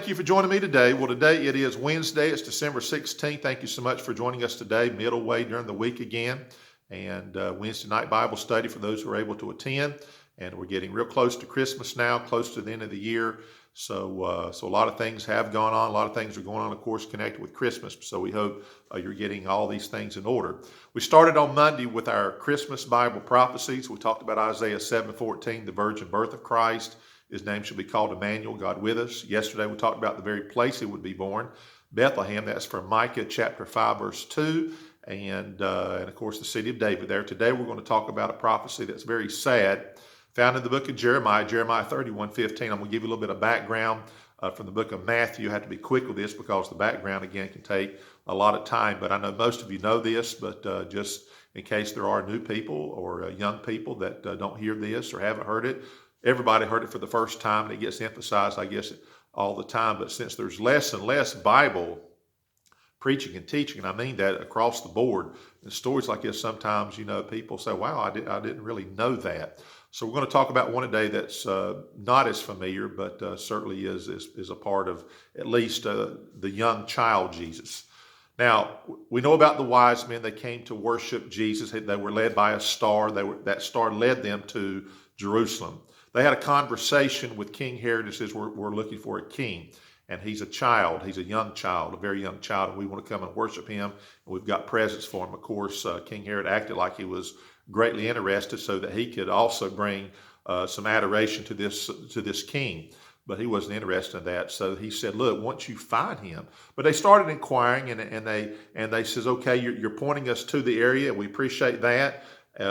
thank you for joining me today. Well, today it is Wednesday. It's December 16th. Thank you so much for joining us today, middle way during the week again. And Wednesday night Bible study for those who are able to attend. And we're getting real close to Christmas now, close to the end of the year. So a lot of things have gone on. A lot of things are going on, of course, connected with Christmas. So we hope you're getting all these things in order. We started on Monday with our Christmas Bible prophecies. We talked about Isaiah 7:14, the virgin birth of Christ. His name shall be called Emmanuel, God with us. Yesterday we talked about the very place he would be born, Bethlehem. That's from Micah chapter 5, verse 2. And of course, the city of David there. Today we're going to talk about a prophecy that's very sad, found in the book of Jeremiah 31:15. I'm going to give you a little bit of background from the book of Matthew. You have to be quick with this because the background, again, can take a lot of time. But I know most of you know this, but just in case there are new people or young people that don't hear this or haven't heard it, everybody heard it for the first time, and it gets emphasized, I guess, all the time. But since there's less and less Bible preaching and teaching, and I mean that across the board, and stories like this, sometimes, people say, wow, I didn't really know that. So we're going to talk about one today that's not as familiar, but certainly is a part of at least the young child Jesus. Now, we know about the wise men. They came to worship Jesus. They were led by a star. That star led them to Jerusalem. They had a conversation with King Herod and says, we're looking for a king. And he's a child. He's a young child, a very young child. And we want to come and worship him. And we've got presents for him. Of course, King Herod acted like he was greatly interested so that he could also bring some adoration to this king. But he wasn't interested in that. So he said, look, once you find him. But they started inquiring, and they says, okay, you're pointing us to the area. We appreciate that.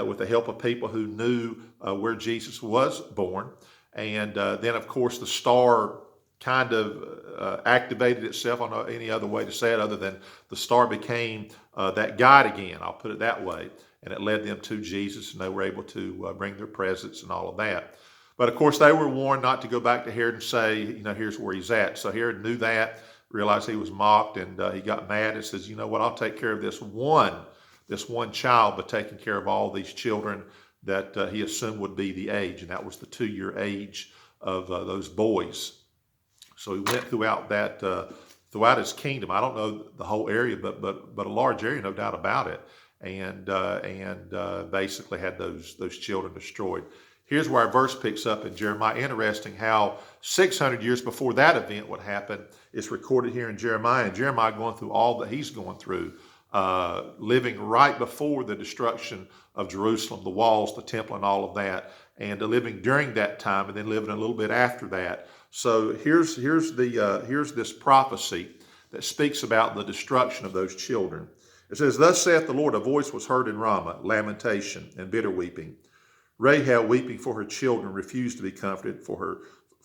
With the help of people who knew where Jesus was born. And then, of course, the star kind of activated itself. I don't know any other way to say it other than the star became that guide again. I'll put it that way. And it led them to Jesus, and they were able to bring their presents and all of that. But, of course, they were warned not to go back to Herod and say, here's where he's at. So Herod knew that, realized he was mocked, and he got mad and says, you know what, I'll take care of this one child, but taking care of all these children that he assumed would be the age, and that was the 2-year age of those boys. So he went throughout his kingdom. I don't know the whole area, but a large area, no doubt about it, and basically had those children destroyed. Here's where our verse picks up in Jeremiah. Interesting how 600 years before that event would happen, it's recorded here in Jeremiah, and Jeremiah going through all that he's going through. Living right before the destruction of Jerusalem, the walls, the temple, and all of that, and living during that time, and then living a little bit after that. So here's this prophecy that speaks about the destruction of those children. It says, "Thus saith the Lord, a voice was heard in Ramah, lamentation and bitter weeping. Rahel weeping for her children, refused to be comforted for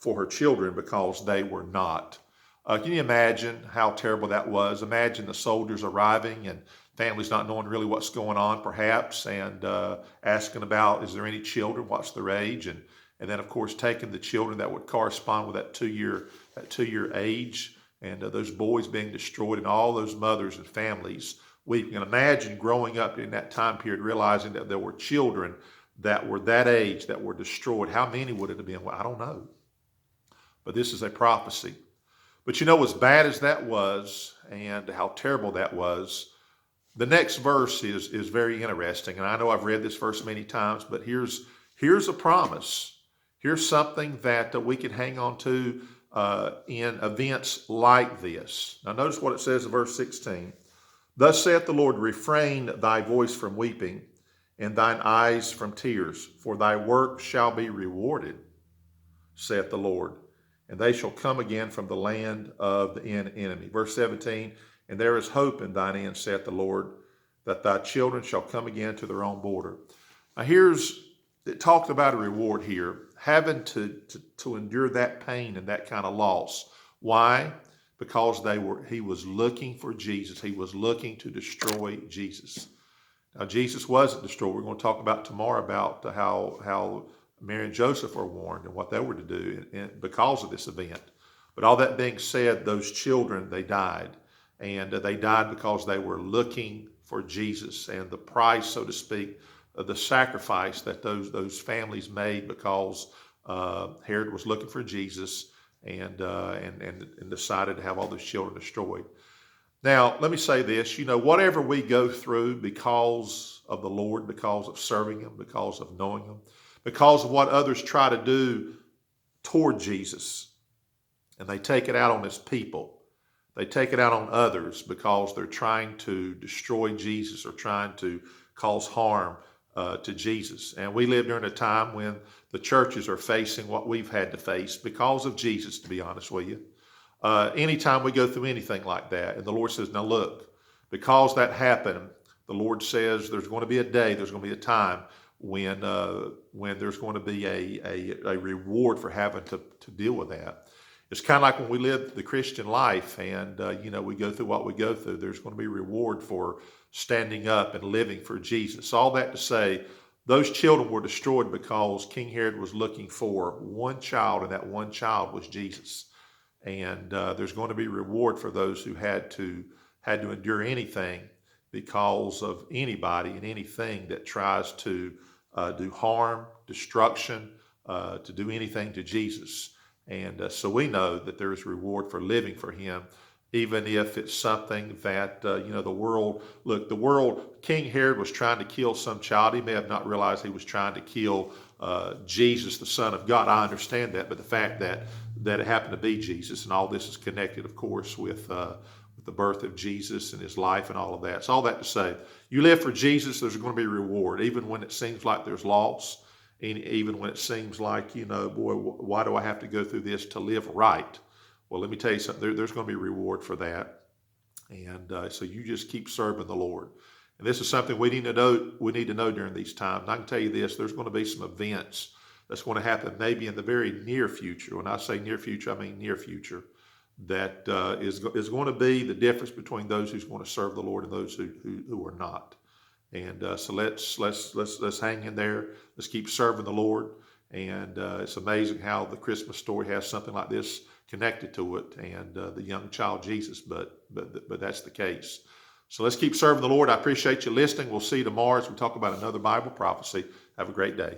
her children because they were not." Can you imagine how terrible that was? Imagine the soldiers arriving and families not knowing really what's going on, perhaps, and asking about, is there any children? What's their age? And then, of course, taking the children that would correspond with that two-year age, and those boys being destroyed, and all those mothers and families weeping. And imagine growing up in that time period, realizing that there were children that were that age that were destroyed. How many would it have been? Well, I don't know. But this is a prophecy. But as bad as that was and how terrible that was, the next verse is very interesting. And I know I've read this verse many times, but here's a promise. Here's something that we can hang on to in events like this. Now notice what it says in verse 16. "Thus saith the Lord, refrain thy voice from weeping, and thine eyes from tears, for thy work shall be rewarded, saith the Lord. And they shall come again from the land of the enemy." Verse 17, "And there is hope in thine end, saith the Lord, that thy children shall come again to their own border." Now it talks about a reward here, having to endure that pain and that kind of loss. Why? Because he was looking for Jesus. He was looking to destroy Jesus. Now, Jesus wasn't destroyed. We're going to talk about tomorrow about how Mary and Joseph were warned and what they were to do because of this event. But all that being said, those children, they died. And they died because they were looking for Jesus, and the price, so to speak, of the sacrifice that those families made because Herod was looking for Jesus, and decided to have all those children destroyed. Now, let me say this, whatever we go through because of the Lord, because of serving Him, because of knowing Him, because of what others try to do toward Jesus, and they take it out on His people. They take it out on others because they're trying to destroy Jesus or trying to cause harm to Jesus. And we live during a time when the churches are facing what we've had to face because of Jesus, to be honest with you. Anytime we go through anything like that, and the Lord says, now look, because that happened, the Lord says there's going to be a day, there's going to be a time when there's going to be a reward for having to deal with that. It's kind of like when we live the Christian life and, we go through what we go through. There's going to be reward for standing up and living for Jesus. All that to say, those children were destroyed because King Herod was looking for one child, and that one child was Jesus. And there's going to be reward for those who had to endure anything because of anybody and anything that tries to do harm, destruction, to do anything to Jesus. And so we know that there is reward for living for Him, even if it's something that, the world, King Herod was trying to kill some child. He may have not realized he was trying to kill Jesus, the Son of God. I understand that, but the fact that it happened to be Jesus, and all this is connected, of course, with the birth of Jesus and His life and all of that. So all that to say, you live for Jesus, there's going to be reward, even when it seems like there's loss. Even when it seems like, boy, why do I have to go through this to live right? Well, let me tell you something. There's going to be reward for that. And so you just keep serving the Lord. And this is something we need to know. We need to know during these times. And I can tell you this, there's going to be some events that's going to happen maybe in the very near future. When I say near future, I mean near future. That is going to be the difference between those who's going to serve the Lord and those who are not. And so let's hang in there. Let's keep serving the Lord. And it's amazing how the Christmas story has something like this connected to it, and the young child Jesus. But that's the case. So let's keep serving the Lord. I appreciate you listening. We'll see you tomorrow as we talk about another Bible prophecy. Have a great day.